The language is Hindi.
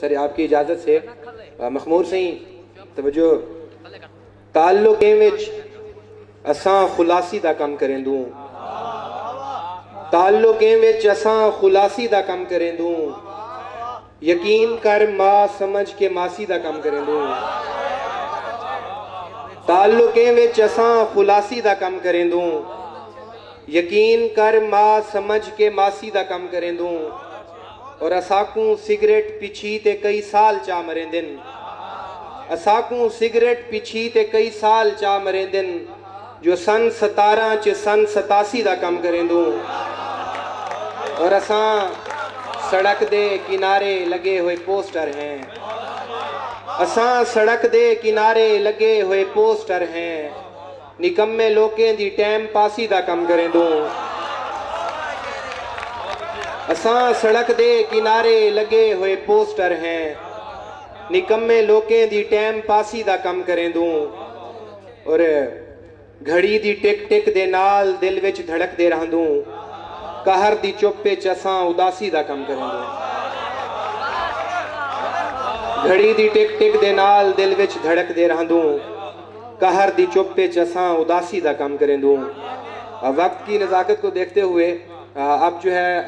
सर आपकी इजाज़त से मखमूर सही तवज्जो ताल्लुक़ें विच असां खुलासी दा कम करेंदूं ताल्लुक़ें विच असां खुलासी दा कम करेंदूं यकीन कर मां समझ के मासी दा कम करेंदूं ताल्लुक़ें विच असां खुलासी दा कम करेंदूं यकीन कर मां समझ के मासी दा कम करेंदूं और असाकू सिगरेट पिछी ते कई साल चा मरेंदिन असाकू सिगरेट पिछी ते कई साल चा मरेंदिन जो सन 17 च सन 87 दा कम करेंदूं और असां सड़क दे किनारे लगे हुए पोस्टर हैं असां सड़क दे किनारे लगे हुए पोस्टर हैं निकम्मे लोकें दी टाइम पासी दा कम करेंदूं असां सड़क दे किनारे लगे हुए पोस्टर हैं निकम्मे लोकें दी टाइम पासी दा कम करेंदूं और घड़ी दी टिक टिक दे नाल दिल विच धड़कदे रहंदूं कहर दी चुप्पे च असां उदासी दा कम करेंदूं घड़ी दी टिक टिक दे नाल दिल विच धड़कदे रहंदूं कहर दी चुप्पे च असां उदासी दा कम करेंदूं। वक्त की नज़ाकत को देखते हुए अब जो है